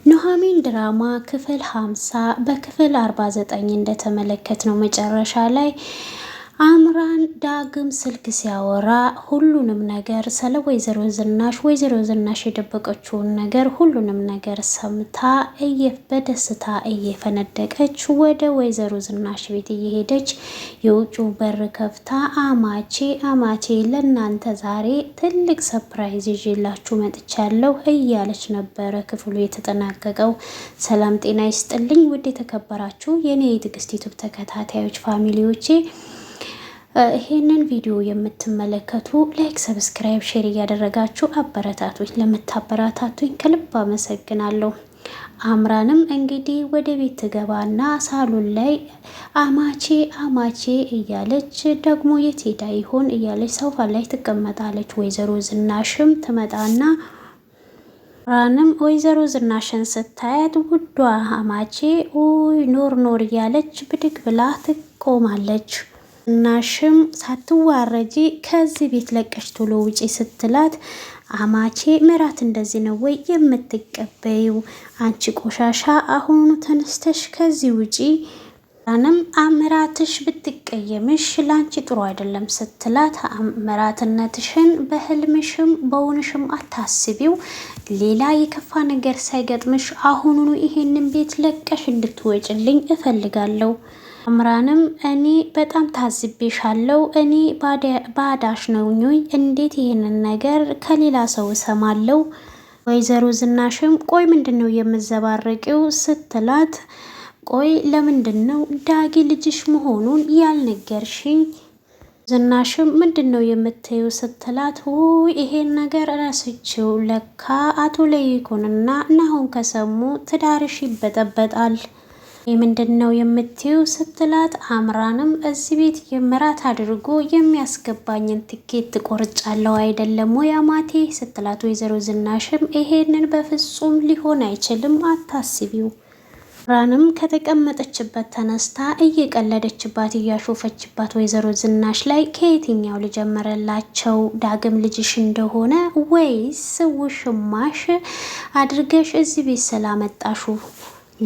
ኑሐሚን ድራማ ክፍል 50 በክፍል 49 እንደተመለከትነው መጨረሻ ላይ አምራን ዳግም ስልክ ሲያወራ ሁሉንም ነገር ስለ ወይዘሮ ዝናሽ የደበቀችውን ነገር ሁሉንም ነገር ሰምታ በደስታ እየፈነደቀች ወደ ወይዘሮ ዝናሽ ቤት እየሄደች የውጭው በር ከፍታ አማቼ ለእናንተ ዛሬ ትልቅ ሰርፕራይዝ ይዤላችሁ መጥቻለሁ እያለች ነበረ ክፍሉ የተጠናቀቀው። ሰላም ጤና ይስጥልኝ ውድ የተከበራችሁ የኔ የትዕግስት ዩቲዩብ ተከታታዮች ፋሚሊዎቼ፣ ይሄንን ቪዲዮ የምትመለከቱ ላይክ፣ ሰብስክራይብ፣ ሼር እያደረጋችሁ አበረታቱኝ። ለምታበረታቱኝ ከልብ አመሰግናለሁ። አምራንም እንግዲህ ወደ ቤት ትገባና ሳሎን ላይ አማቼ እያለች ደግሞ የት ሄዳ ይሆን እያለች ሶፋ ላይ ትቀመጣለች። ወይዘሮ ዝናሽም ትመጣና አምራንም ወይዘሮ ዝናሽን ስታያት ውዷ አማቼ ኖር እያለች ብድግ ብላ ትቆማለች። ዝናሽም ሳትዋረጂ ከዚህ ቤት ለቀሽ ቶሎ ውጪ ስትላት አማቼ ምራት እንደዚህ ነው ወይ የምትቀበይው? አንቺ ቆሻሻ አሁኑ ተነስተሽ ከዚህ ውጪ። አንም አምራትሽ ብትቀየምሽ ላንቺ ጥሩ አይደለም ስትላት አምራትነትሽን በህልምሽም በውንሽም አታስቢው። ሌላ የከፋ ነገር ሳይገጥምሽ አሁኑኑ ይሄንን ቤት ለቀሽ እንድትወጭልኝ እፈልጋለሁ። አምራንም እኔ በጣም ታዝቤሻለሁ። እኔ ባዳሽ ነውኝ እንዴት ይሄንን ነገር ከሌላ ሰው እሰማለሁ? ወይዘሮ ዝናሽም ቆይ ምንድነው የምዘባረቂው ስትላት ቆይ ለምንድነው ዳጊ ልጅሽ መሆኑን ያልነገርሽኝ? ዝናሽም ምንድነው የምትዩ ስትላት ይሄን ነገር ረስቼው ለካ አቶ ለይኩንና ናሆም ከሰሙ ትዳርሽ ይበጠበጣል። ምንድነው የምትዩ ስትላት አምራንም እዚህ ቤት የምራት አድርጎ የሚያስገባኝን ትኬት ቆርጫለሁ አይደለም ወይ አማቴ ስትላት ወይዘሮ ዝናሽም ይሄንን በፍጹም ሊሆን አይችልም አታስቢው። አምራንም ከተቀመጠችበት ተነስታ እየቀለደችባት እያሾፈችባት ወይዘሮ ዝናሽ ላይ ከየትኛው ልጀምረላቸው? ዳግም ልጅሽ እንደሆነ ወይስ ውሽማሽ አድርገሽ እዚህ ቤት ስላመጣሹ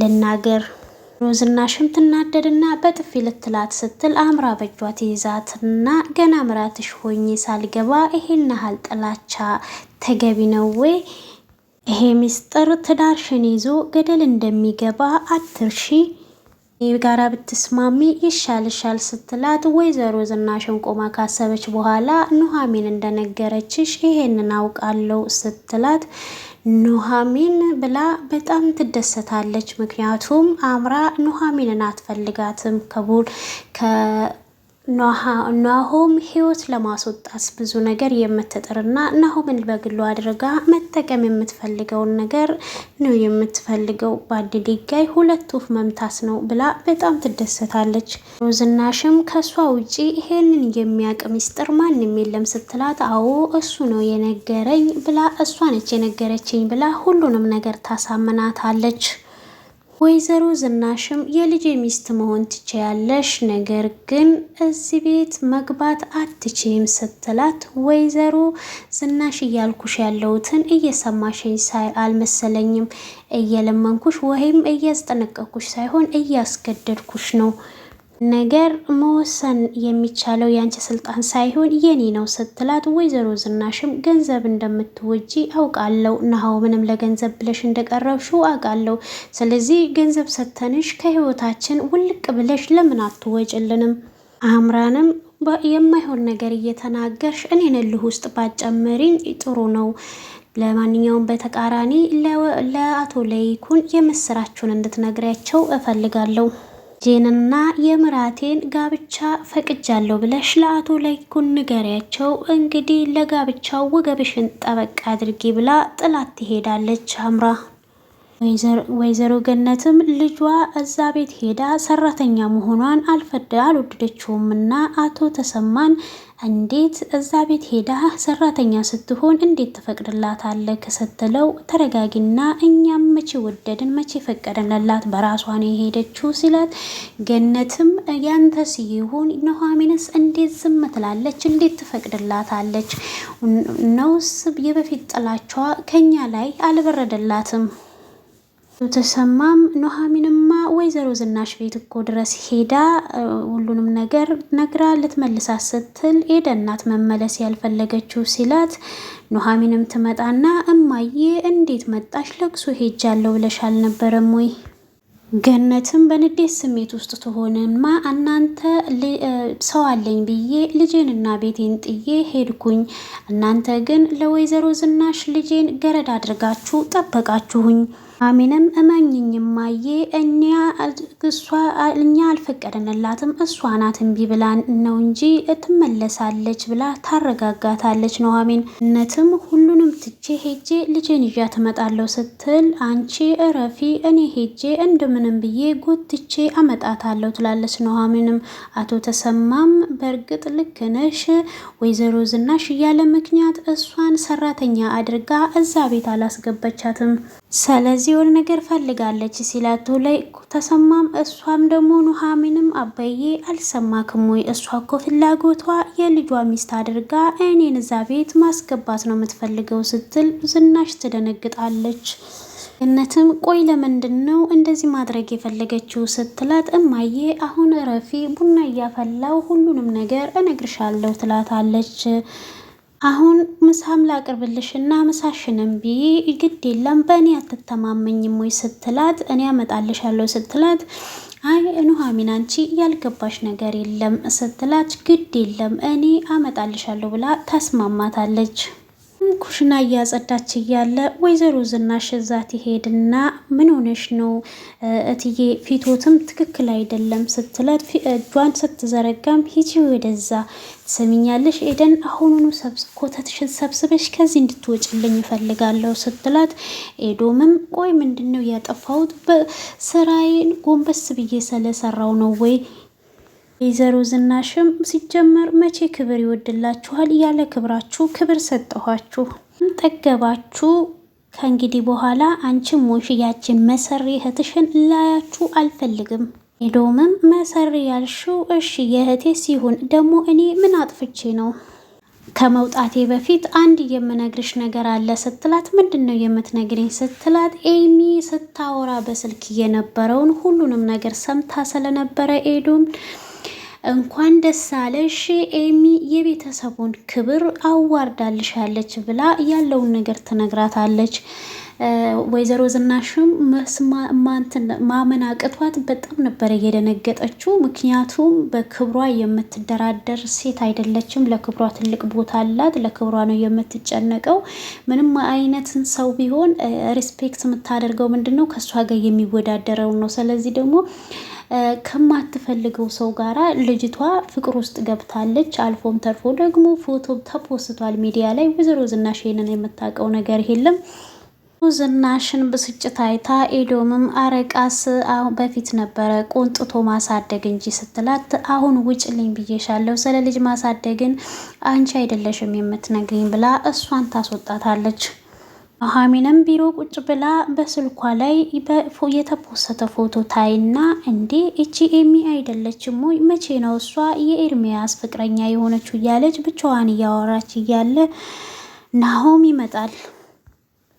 ልናገር? ዝናሽም ትናደድና በጥፊ ልትላት ስትል አምራ በጇ ትይዛትና ገና ምራትሽ ሆኜ ሳልገባ ይሄን ያህል ጥላቻ ተገቢ ነው ወይ? ይሄ ሚስጥር ትዳርሽን ይዞ ገደል እንደሚገባ አትርሺ። ጋራ ብትስማሚ ይሻልሻል ስትላት ወይዘሮ ዝናሽን ቆማ ካሰበች በኋላ ኑሐሚን እንደነገረችሽ ይሄንን አውቃለሁ ስትላት ኑሐሚን ብላ በጣም ትደሰታለች። ምክንያቱም አምራ ኑሐሚንን አትፈልጋትም። ናሆም ህይወት ለማስወጣት ብዙ ነገር የምትጥርና ናሆምን በግሉ አድርጋ መጠቀም የምትፈልገውን ነገር ነው የምትፈልገው። በአንድ ድንጋይ ሁለት ወፍ መምታት ነው ብላ በጣም ትደሰታለች። ዝናሽም ከሷ ውጪ ይሄንን የሚያውቅ ሚስጥር ማንም የለም ስትላት አዎ እሱ ነው የነገረኝ ብላ እሷ ነች የነገረችኝ ብላ ሁሉንም ነገር ታሳምናታለች። ወይዘሮ ዝናሽም የልጅ ሚስት መሆን ትችያለሽ፣ ነገር ግን እዚህ ቤት መግባት አትችይም ስትላት ወይዘሮ ዝናሽ እያልኩሽ ያለሁትን እየሰማሽኝ አልመሰለኝም። እየለመንኩሽ ወይም እያስጠነቀኩሽ ሳይሆን እያስገደድኩሽ ነው። ነገር መወሰን የሚቻለው ያንቺ ስልጣን ሳይሆን የኔ ነው ስትላት ወይዘሮ ዝናሽም ገንዘብ እንደምትወጂ አውቃለሁ፣ ናሆምንም ለገንዘብ ብለሽ እንደቀረብሽው አውቃለሁ። ስለዚህ ገንዘብ ሰተንሽ ከህይወታችን ውልቅ ብለሽ ለምን አትወጭልንም? አምራንም የማይሆን ነገር እየተናገርሽ እኔን እልህ ውስጥ ባጨመሪኝ ጥሩ ነው። ለማንኛውም በተቃራኒ ለአቶ ለይኩን የምስራችሁን እንድትነግሪያቸው እፈልጋለሁ። ጄንና የምራቴን ጋብቻ ፈቅጃለሁ ብለሽ ለአቶ ለይኩን ንገሪያቸው። እንግዲህ ለጋብቻው ወገብሽን ጠበቅ አድርጊ ብላ ጥላት ትሄዳለች አምራ። ወይዘሮ ገነትም ልጇ እዛ ቤት ሄዳ ሰራተኛ መሆኗን አልወደደችውምና አቶ ተሰማን እንዴት እዛ ቤት ሄዳ ሰራተኛ ስትሆን እንዴት ትፈቅድላታለህ ስትለው ተረጋጊና እኛም መቼ ወደድን መቼ ፈቀደንላት በራሷ ነው የሄደችው ሲላት ገነትም ያንተስ ይሁን ኑሐሚንስ እንዴት ዝም ትላለች? እንዴት ትፈቅድላታለች? ነውስ የበፊት ጥላቻዋ ከኛ ላይ አልበረደላትም? ተሰማም ኑሐሚንማ ወይዘሮ ዝናሽ ቤት እኮ ድረስ ሄዳ ሁሉንም ነገር ነግራ ልትመልሳት ስትል ኤደን ናት መመለስ ያልፈለገችው ሲላት፣ ኑሐሚንም ትመጣና እማዬ እንዴት መጣሽ? ለቅሶ ሄጃለሁ ብለሽ አልነበረም ወይ? ገነትም በንዴት ስሜት ውስጥ ትሆንማ እናንተ ሰው አለኝ ብዬ ልጄንና ቤቴን ጥዬ ሄድኩኝ። እናንተ ግን ለወይዘሮ ዝናሽ ልጄን ገረድ አድርጋችሁ ጠበቃችሁኝ። ኑሐሚንም እመኝኝ እማዬ እኛ አልፈቀድንላትም እሷ ናት እምቢ ብላ ነው እንጂ ትመለሳለች ብላ ታረጋጋታለች። ኑሐሚን እነትም ሁሉንም ትቼ ሄጄ ልጄን ይዣ ትመጣለሁ ስትል አንቺ እረፊ እኔ ሄጄ እንደምንም ብዬ ጎትቼ አመጣታለሁ ትላለች ኑሐሚንም። አቶ ተሰማም በእርግጥ ልክ ነሽ ወይዘሮ ዝናሽ እያለ ምክንያት እሷን ሰራተኛ አድርጋ እዛ ቤት አላስገበቻትም። ስለዚህ የሆነ ነገር ፈልጋለች ሲላቱ ላይ ተሰማም እሷም ደግሞ ኑሐሚንም አባዬ አልሰማክም ወይ? እሷ እኮ ፍላጎቷ የልጇ ሚስት አድርጋ እኔን እዛ ቤት ማስገባት ነው የምትፈልገው ስትል ዝናሽ ትደነግጣለች። ገነትም ቆይ ለምንድን ነው እንደዚህ ማድረግ የፈለገችው ስትላት፣ እማዬ አሁን እረፊ ቡና እያፈላው ሁሉንም ነገር እነግርሻለሁ ትላታለች። አሁን ምሳም ላቅርብልሽና ምሳሽንም ቢይ ግድ የለም በእኔ አትተማመኝም ወይ ስትላት፣ እኔ አመጣልሻለሁ ስትላት፣ አይ ኑሐሚን አንቺ ያልገባሽ ነገር የለም ስትላት፣ ግድ የለም እኔ አመጣልሻለሁ ብላ ታስማማታለች። ኩሽና እያጸዳች እያለ ወይዘሮ ዝናሽ እዛት ይሄድና ምን ሆነሽ ነው እትዬ ፊቶትም ትክክል አይደለም ስትላት፣ እጇን ስትዘረጋም ሂጂ ወደዛ ትሰሚኛለሽ ኤደን አሁኑኑ ኮተትሽን ሰብስበሽ ከዚህ እንድትወጭልኝ እፈልጋለሁ ስትላት፣ ኤዶምም ቆይ ምንድነው ያጠፋሁት? በስራዬን ጎንበስ ብዬ ስለሰራው ነው ወይ? ወይዘሮ ዝናሽም ሲጀመር መቼ ክብር ይወድላችኋል? ያለ ክብራችሁ ክብር ሰጠኋችሁ፣ ጠገባችሁ። ከእንግዲህ በኋላ አንቺም ሞሽ ያችን መሰሪ እህትሽን ላያችሁ አልፈልግም። ኤዶምም መሰሪ ያልሽው እሺ የእህቴ ሲሆን ደግሞ እኔ ምን አጥፍቼ ነው? ከመውጣቴ በፊት አንድ የምነግርሽ ነገር አለ ስትላት፣ ምንድን ነው የምትነግሪኝ ስትላት፣ ኤሚ ስታወራ በስልክ የነበረውን ሁሉንም ነገር ሰምታ ስለነበረ ኤዶም እንኳን ደስ አለሽ ኤሚ የቤተሰቡን ክብር አዋርዳልሻለች ብላ ያለውን ነገር ትነግራታለች። ወይዘሮ ዝናሽም ማመን አቅቷት በጣም ነበር እየደነገጠችው። ምክንያቱም በክብሯ የምትደራደር ሴት አይደለችም። ለክብሯ ትልቅ ቦታ አላት። ለክብሯ ነው የምትጨነቀው። ምንም አይነትን ሰው ቢሆን ሪስፔክት የምታደርገው ምንድን ነው ከእሷ ጋር የሚወዳደረው ነው። ስለዚህ ደግሞ ከማትፈልገው ሰው ጋራ ልጅቷ ፍቅር ውስጥ ገብታለች። አልፎም ተርፎ ደግሞ ፎቶ ተፖስቷል ሚዲያ ላይ። ወይዘሮ ዝናሽ ይሄንን የምታውቀው ነገር የለም። ዝናሽን ብስጭት አይታ ኤዶምም አረቃስ አሁን በፊት ነበረ ቆንጥቶ ማሳደግ እንጂ ስትላት፣ አሁን ውጭልኝ ብዬሻለሁ፣ ስለ ልጅ ማሳደግን አንቺ አይደለሽም የምትነግሪኝ ብላ እሷን ታስወጣታለች። ኑሐሚንም ቢሮ ቁጭ ብላ በስልኳ ላይ የተፖሰተ ፎቶ ታይና፣ እንዴ እቺ ኤሚ አይደለችም ወይ? መቼ ነው እሷ የኤርሚያስ ፍቅረኛ የሆነችው? እያለች ብቻዋን እያወራች እያለ ናሆም ይመጣል።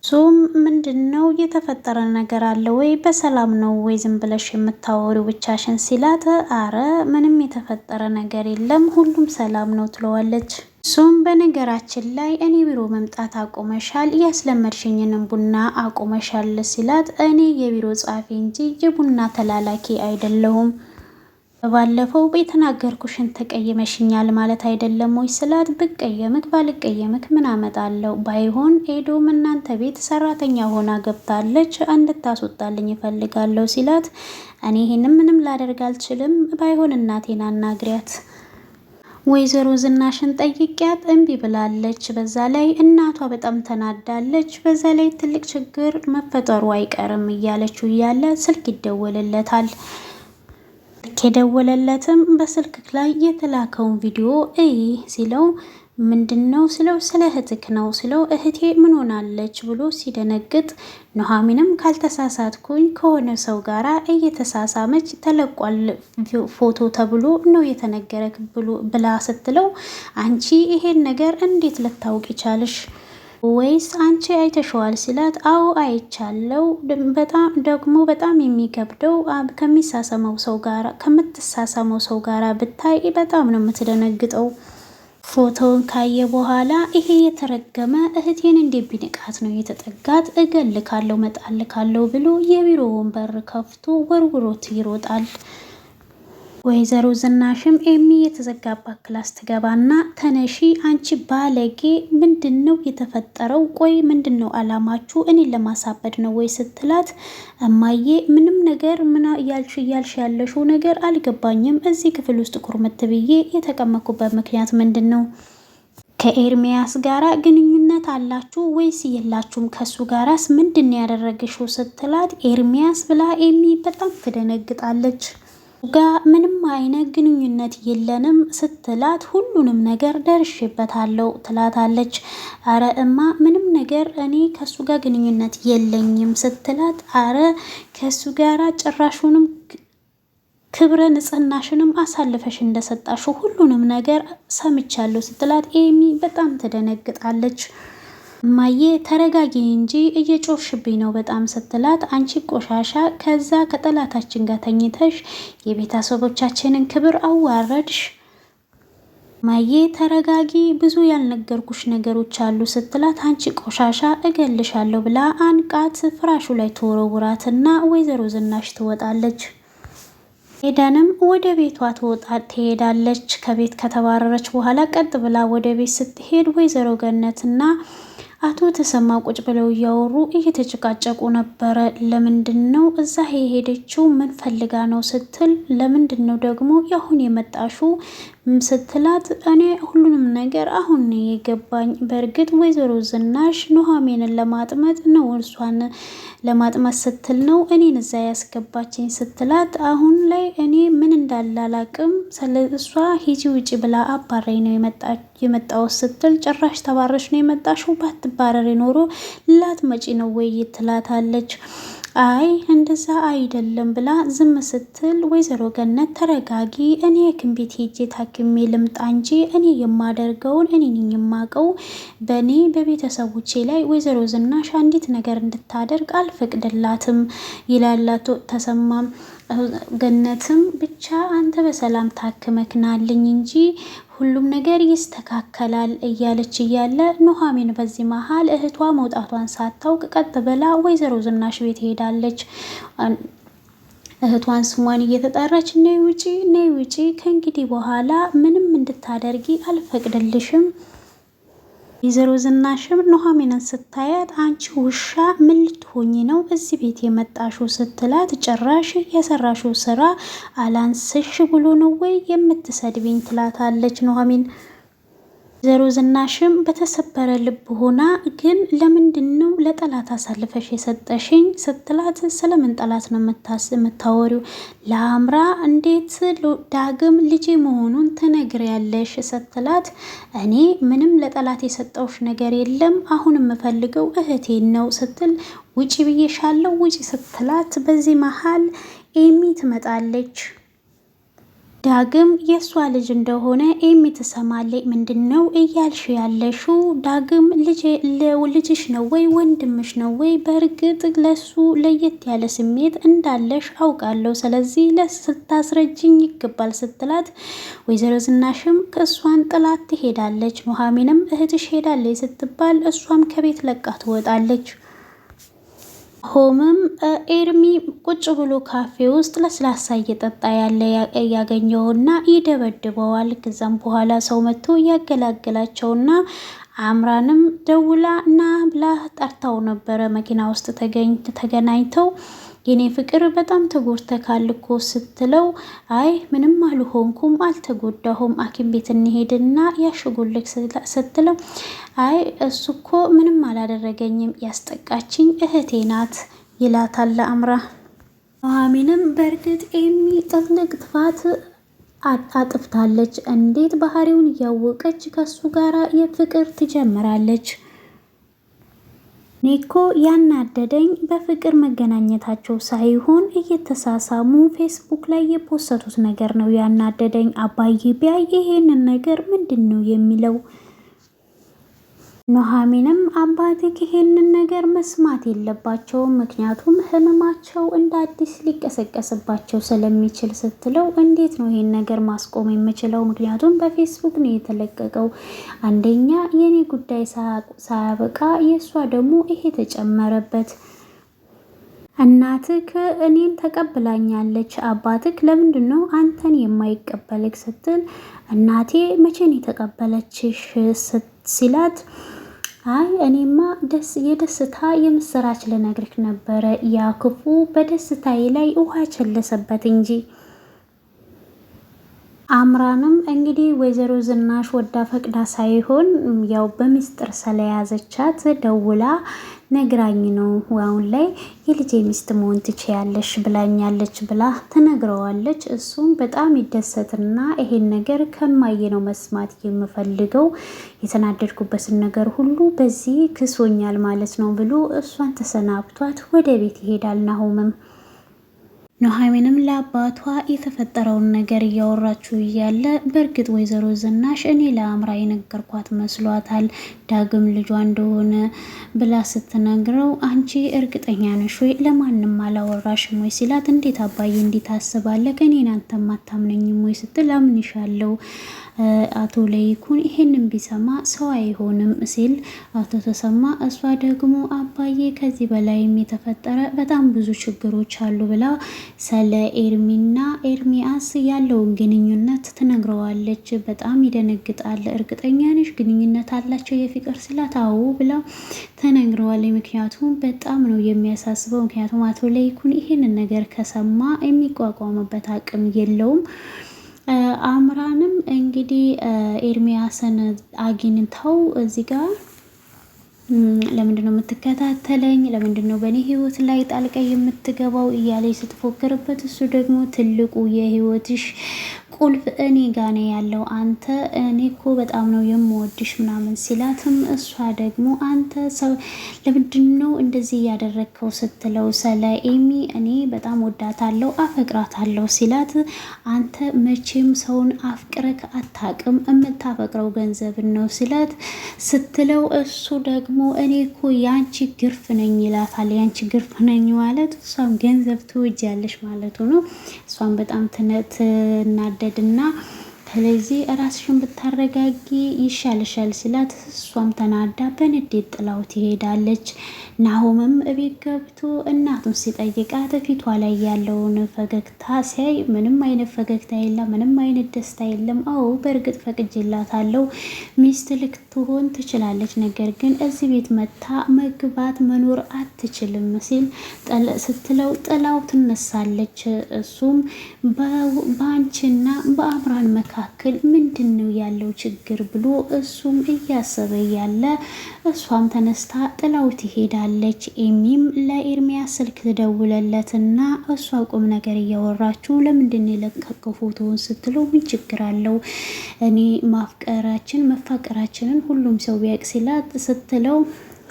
ሶም ምንድነው የተፈጠረ ነገር አለ ወይ? በሰላም ነው ወይ ዝም ብለሽ የምታወሪው ብቻሽን ሲላት፣ አረ ምንም የተፈጠረ ነገር የለም ሁሉም ሰላም ነው ትለዋለች። ሶም በነገራችን ላይ እኔ ቢሮ መምጣት አቆመሻል፣ ያስለመድሽኝንም ቡና አቆመሻል ሲላት፣ እኔ የቢሮ ጸሐፊ እንጂ የቡና ተላላኪ አይደለሁም። ባለፈው የተናገርኩሽን ተቀየመሽኛል ማለት አይደለም ወይ ስላት፣ ብቀየምክ ባልቀየምክ ምን አመጣለሁ? ባይሆን ኤዶም እናንተ ቤት ሰራተኛ ሆና ገብታለች እንድታስወጣልኝ እፈልጋለሁ ሲላት፣ እኔ ይሄንን ምንም ላደርግ አልችልም፣ ባይሆን እናቴን አናግሪያት። ወይዘሮ ዝናሽን ጠይቂያት እምቢ ብላለች። በዛ ላይ እናቷ በጣም ተናዳለች። በዛ ላይ ትልቅ ችግር መፈጠሩ አይቀርም እያለችው እያለ ስልክ ይደወልለታል። የደወለለትም በስልክ ላይ የተላከውን ቪዲዮ ሲለው፣ ምንድነው ስለው፣ ስለ እህትክ ነው ስለው፣ እህቴ ምን ሆናለች ብሎ ሲደነግጥ፣ ኑሐሚንም ካልተሳሳትኩኝ ከሆነ ሰው ጋራ እየተሳሳመች ተለቋል ፎቶ ተብሎ ነው የተነገረክ ብላ ስትለው፣ አንቺ ይሄን ነገር እንዴት ልታውቂ ቻልሽ? ወይስ አንቺ አይተሽዋል ሲላት አዎ አይቻለው። በጣም የሚከብደው ከምትሳሰመው ሰው ጋራ ብታይ በጣም ነው የምትደነግጠው። ፎቶውን ካየ በኋላ ይሄ የተረገመ እህቴን እንዴት ቢንቃት ነው የተጠጋት? እገልካለሁ መጣልካለሁ ብሎ የቢሮውን በር ከፍቶ ወርውሮት ይሮጣል። ወይዘሮ ዝናሽም ኤሚ የተዘጋባት ክላስ ትገባና ተነሺ አንቺ ባለጌ፣ ምንድነው የተፈጠረው? ቆይ ምንድነው አላማችሁ? እኔን ለማሳበድ ነው ወይ ስትላት፣ እማዬ ምንም ነገር ምን እያልሽ ያለሽው ነገር አልገባኝም። እዚህ ክፍል ውስጥ ቁርምት ብዬ የተቀመጥኩበት ምክንያት ምንድን ነው? ከኤርሚያስ ጋራ ግንኙነት አላችሁ ወይስ የላችሁም? ከሱ ጋራስ ምንድነው ያደረግሽው ስትላት፣ ኤርሚያስ ብላ ኤሚ በጣም ትደነግጣለች። ጋ ምንም አይነት ግንኙነት የለንም ስትላት፣ ሁሉንም ነገር ደርሽበታለሁ ትላታለች። አረ እማ ምንም ነገር እኔ ከሱ ጋር ግንኙነት የለኝም ስትላት፣ አረ ከሱ ጋራ ጭራሹንም ክብረ ንጽህናሽንም አሳልፈሽ እንደሰጣሽው ሁሉንም ነገር ሰምቻለሁ ስትላት፣ ኤሚ በጣም ትደነግጣለች። እማዬ ተረጋጊ እንጂ እየጮርሽብኝ ነው በጣም ስትላት፣ አንቺ ቆሻሻ ከዛ ከጠላታችን ጋር ተኝተሽ የቤተሰቦቻችንን ክብር አዋረድሽ። እማዬ ተረጋጊ፣ ብዙ ያልነገርኩሽ ነገሮች አሉ ስትላት፣ አንቺ ቆሻሻ እገልሻለሁ ብላ አንቃት ፍራሹ ላይ ተወረውራትና ወይዘሮ ዝናሽ ትወጣለች። ኤደንም ወደ ቤቷ ትሄዳለች። ከቤት ከተባረረች በኋላ ቀጥ ብላ ወደ ቤት ስትሄድ ወይዘሮ ገነትና አቶ ተሰማ ቁጭ ብለው እያወሩ እየተጨቃጨቁ ነበረ። ለምንድን ነው እዛ የሄደችው? ምን ፈልጋ ነው ስትል፣ ለምንድን ነው ደግሞ ያሁን የመጣሽው ስትላት፣ እኔ ሁሉንም ነገር አሁን ነው የገባኝ። በእርግጥ ወይዘሮ ዝናሽ ኑሐሚንን ለማጥመጥ ነው፣ እሷን ለማጥመጥ ስትል ነው እኔን እዛ ያስገባችኝ ስትላት፣ አሁን ላይ እኔ ምን እንዳላላቅም ስለ እሷ ሂጂ ውጪ ብላ አባረኝ ነው የመጣው ስትል፣ ጭራሽ ተባረሽ ነው የመጣሽው? ባትባረር ኖሮ ላትመጪ ነው ወይ ትላታለች። አይ እንደዛ አይደለም ብላ ዝም ስትል፣ ወይዘሮ ገነት ተረጋጊ፣ እኔ ሐኪም ቤት ሄጄ ታክሜ ልምጣ እንጂ እኔ የማደርገውን እኔ ነኝ የማውቀው። በእኔ በቤተሰቦቼ ላይ ወይዘሮ ዝናሽ አንዲት ነገር እንድታደርግ አልፈቅድላትም ይላላቱ ተሰማም። ገነትም ብቻ አንተ በሰላም ታክመክናልኝ እንጂ ሁሉም ነገር ይስተካከላል እያለች እያለ ኑሐሚን በዚህ መሀል እህቷ መውጣቷን ሳታውቅ ቀጥ ብላ ወይዘሮ ዝናሽ ቤት ሄዳለች። እህቷን ስሟን እየተጠራች ነይ ውጪ፣ ከእንግዲህ በኋላ ምንም እንድታደርጊ አልፈቅድልሽም። ወይዘሮ ዝናሽም ኑሐሚንን ስታያት፣ አንቺ ውሻ ምን ልትሆኚ ነው እዚህ ቤት የመጣሽው ስትላት፣ ጭራሽ የሰራሽው ስራ አላንስሽ ብሎ ነው ወይ የምትሰድቢኝ ትላታለች ኑሐሚን። ወይዘሮ ዝናሽም በተሰበረ ልብ ሆና፣ ግን ለምንድን ነው ለጠላት አሳልፈሽ የሰጠሽኝ ስትላት፣ ስለምን ጠላት ነው የምታወሪው? ለአምራ እንዴት ዳግም ልጄ መሆኑን ትነግሪያለሽ ስትላት፣ እኔ ምንም ለጠላት የሰጠውሽ ነገር የለም፣ አሁን የምፈልገው እህቴን ነው ስትል፣ ውጪ ብዬሻለሁ ውጪ ስትላት፣ በዚህ መሀል ኤሚ ትመጣለች። ዳግም የእሷ ልጅ እንደሆነ ኤሚ ትሰማለች። ምንድን ነው እያልሽ ያለሽው? ዳግም ልጅሽ ነው ወይ ወንድምሽ ነው ወይ? በእርግጥ ለሱ ለየት ያለ ስሜት እንዳለሽ አውቃለሁ፣ ስለዚህ ስታስረጅኝ ይገባል ስትላት፣ ወይዘሮ ዝናሽም ከእሷን ጥላት ትሄዳለች። ኑሐሚንም እህትሽ ሄዳለች ስትባል እሷም ከቤት ለቃ ትወጣለች። ሆምም ኤርሚ ቁጭ ብሎ ካፌ ውስጥ ለስላሳ እየጠጣ ያለ ያገኘውና ይደበድበዋል። ከዛም በኋላ ሰው መጥቶ እያገላገላቸውና አምራንም ደውላ እና ብላ ጠርታው ነበረ። መኪና ውስጥ ተገናኝተው የኔ ፍቅር በጣም ተጎድተካል እኮ ስትለው፣ አይ ምንም አልሆንኩም አልተጎዳሁም፣ ሐኪም ቤት እንሄድና ያሽጉልክ ስትለው፣ አይ እሱ እኮ ምንም አላደረገኝም ያስጠቃችኝ እህቴ ናት ይላታል አምራ። ኑሐሚንም በእርግጥ ኤሚ ትልቅ ጥፋት አጥፍታለች፣ እንዴት ባህሪውን እያወቀች ከሱ ጋር የፍቅር ትጀምራለች? ኔኮ ያናደደኝ በፍቅር መገናኘታቸው ሳይሆን እየተሳሳሙ ፌስቡክ ላይ የፖሰቱት ነገር ነው ያናደደኝ። አባዬ ቢያይ ይሄንን ነገር ምንድን ነው የሚለው? ኑሐሚንም አባትህ ይሄንን ነገር መስማት የለባቸውም፣ ምክንያቱም ህመማቸው እንደ አዲስ ሊቀሰቀስባቸው ስለሚችል ስትለው፣ እንዴት ነው ይሄን ነገር ማስቆም የምችለው? ምክንያቱም በፌስቡክ ነው የተለቀቀው። አንደኛ የኔ ጉዳይ ሳያበቃ የእሷ ደግሞ ይሄ ተጨመረበት። እናትህ እኔን ተቀብላኛለች፣ አባትህ ለምንድን ነው አንተን የማይቀበልክ? ስትል እናቴ መቼ ነው የተቀበለችሽ ሲላት፣ አይ እኔማ የደስታ የምስራች ልነግርህ ነበረ፣ ያ ክፉ በደስታዬ ላይ ውሃ ቸለሰበት እንጂ። አምራንም እንግዲህ ወይዘሮ ዝናሽ ወዳ ፈቅዳ ሳይሆን ያው በሚስጥር ስለያዘቻት ደውላ ነግራኝ ነው አሁን ላይ የልጄ ሚስት መሆን ትችያለሽ ብላኛለች ብላ ትነግረዋለች። እሱም በጣም ይደሰትና ይሄን ነገር ከማየ ነው መስማት የምፈልገው፣ የተናደድኩበትን ነገር ሁሉ በዚህ ክሶኛል ማለት ነው ብሎ እሷን ተሰናብቷት ወደ ቤት ይሄዳል። ናሆምም ኑሐሚንም ለአባቷ የተፈጠረውን ነገር እያወራችው እያለ በእርግጥ ወይዘሮ ዝናሽ እኔ ለአምራ የነገርኳት መስሏታል ዳግም ልጇ እንደሆነ ብላ ስትነግረው፣ አንቺ እርግጠኛ ነሽ ወይ ለማንም አላወራሽም ወይ ሲላት፣ እንዴት አባዬ እንዴት አስባለህ እኔን አንተም አታምነኝም ወይ ስትል፣ አምንሻለሁ አቶ ለይኩን ይሄንን ቢሰማ ሰው አይሆንም ሲል አቶ ተሰማ፣ እሷ ደግሞ አባዬ ከዚህ በላይም የተፈጠረ በጣም ብዙ ችግሮች አሉ ብላ ስለ ኤርሚና ኤርሚያስ ያለውን ግንኙነት ትነግረዋለች። በጣም ይደነግጣል። እርግጠኛ ነሽ ግንኙነት አላቸው የፍቅር ሲላት፣ አዎ ብላ ተነግረዋለች። ምክንያቱም በጣም ነው የሚያሳስበው። ምክንያቱም አቶ ለይኩን ይሄንን ነገር ከሰማ የሚቋቋምበት አቅም የለውም። አምራንም እንግዲህ ኤርሚያስን አግኝተው እዚህ ጋር ለምንድን ነው የምትከታተለኝ? ለምንድን ነው በእኔ ህይወት ላይ ጣልቃ የምትገባው? እያለች ስትፎክርበት፣ እሱ ደግሞ ትልቁ የህይወትሽ ቁልፍ እኔ ጋ ነው ያለው፣ አንተ እኔ እኮ በጣም ነው የምወድሽ ምናምን ሲላትም፣ እሷ ደግሞ አንተ ሰው ለምንድን ነው እንደዚህ እያደረግከው ስትለው፣ ስለ ኤሚ እኔ በጣም ወዳታለሁ አፈቅራታለሁ ሲላት፣ አንተ መቼም ሰውን አፍቅረክ አታቅም የምታፈቅረው ገንዘብን ነው ሲላት ስትለው፣ እሱ ደግሞ እኔ እኮ ያንቺ ግርፍ ነኝ ይላታል። ያንቺ ግርፍ ነኝ ማለት እሷም ገንዘብ ትወጃለሽ ማለቱ ነው። እሷም በጣም ትናደድና ስለዚህ ራስሽን ብታረጋጊ ይሻልሻል ሲላት፣ እሷም ተናዳ በንዴት ጥላው ትሄዳለች። ናሆምም እቤት ገብቶ እናቱን ሲጠይቃት ፊቷ ላይ ያለውን ፈገግታ ሲያይ ምንም አይነት ፈገግታ የለም፣ ምንም አይነት ደስታ የለም። አዎ በእርግጥ ፈቅጄላታለሁ፣ ሚስት ልትሆን ትችላለች፣ ነገር ግን እዚህ ቤት መታ መግባት መኖር አትችልም ሲል ስትለው ጥላው ትነሳለች። እሱም በአንቺና በአምራን መካከል ምንድን ነው ያለው ችግር ብሎ እሱም እያሰበ ያለ እሷም ተነስታ ጥላው ትሄዳለች። ኤሚም ለኤርሚያስ ስልክ ትደውለለትና እሷ ቁም ነገር እያወራችሁ ለምንድን ነው የለቀቀው ፎቶውን ስትለው፣ ምን ችግር አለው እኔ መፋቀራችንን ሁሉም ሰው ቢያውቅ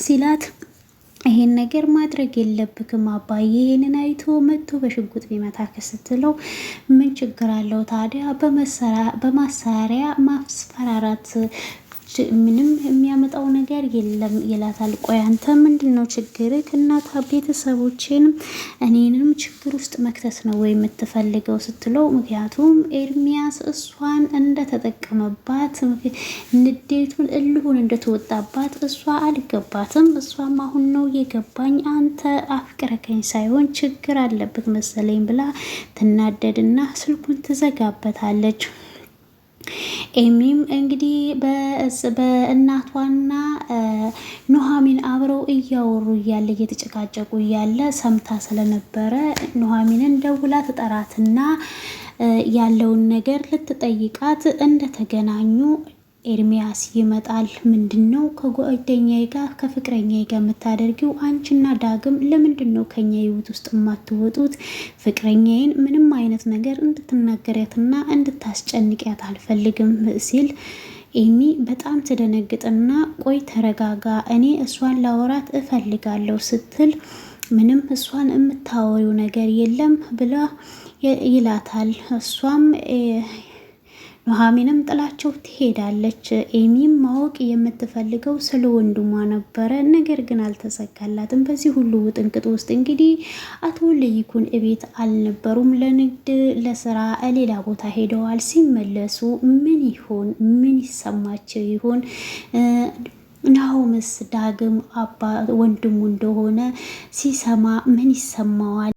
ሲላት ይሄን ነገር ማድረግ የለብክም አባዬ፣ ይሄንን አይቶ መጥቶ በሽጉጥ ቢመታክ ስትለው፣ ምን ችግር አለው ታዲያ በማሳሪያ ማስፈራራት ምንም የሚያመጣው ነገር የለም ይላታል። ቆይ አንተ ምንድነው ችግርህ? እናታ ቤተሰቦችን እኔንም ችግር ውስጥ መክተት ነው ወይ የምትፈልገው ስትለው፣ ምክንያቱም ኤርሚያስ እሷን እንደተጠቀመባት ንዴቱን እልሁን እንደተወጣባት እሷ አልገባትም። እሷም አሁን ነው የገባኝ አንተ አፍቅረከኝ ሳይሆን ችግር አለብህ መሰለኝ ብላ ትናደድና ስልኩን ትዘጋበታለች። ኤሚም እንግዲህ በእናቷና ኑሐሚን አብረው እያወሩ እያለ እየተጨቃጨቁ እያለ ሰምታ ስለነበረ ኑሐሚንን ደውላ ትጠራትና ያለውን ነገር ልትጠይቃት እንደተገናኙ ኤርሚያስ ይመጣል። ምንድነው ከጓደኛዬ ጋር ከፍቅረኛዬ ጋር የምታደርጊው? አንቺና ዳግም ለምንድነው ከኛ ህይወት ውስጥ የማትወጡት? ፍቅረኛዬን ምንም አይነት ነገር እንድትናገሪያትና እንድታስጨንቂያት አልፈልግም ሲል ኤሚ በጣም ትደነግጥና ቆይ ተረጋጋ፣ እኔ እሷን ላወራት እፈልጋለሁ ስትል ምንም እሷን የምታወሪው ነገር የለም ብላ ይላታል። እሷም ኑሐሚንም ጥላቸው ትሄዳለች። ኤሚም ማወቅ የምትፈልገው ስለ ወንድሟ ነበረ፣ ነገር ግን አልተሳካላትም። በዚህ ሁሉ ውጥንቅጥ ውስጥ እንግዲህ አቶ ለይኩን እቤት አልነበሩም። ለንግድ ለስራ ሌላ ቦታ ሄደዋል። ሲመለሱ ምን ይሆን ምን ይሰማቸው ይሆን? ናሆምስ ዳግም ወንድሙ እንደሆነ ሲሰማ ምን ይሰማዋል?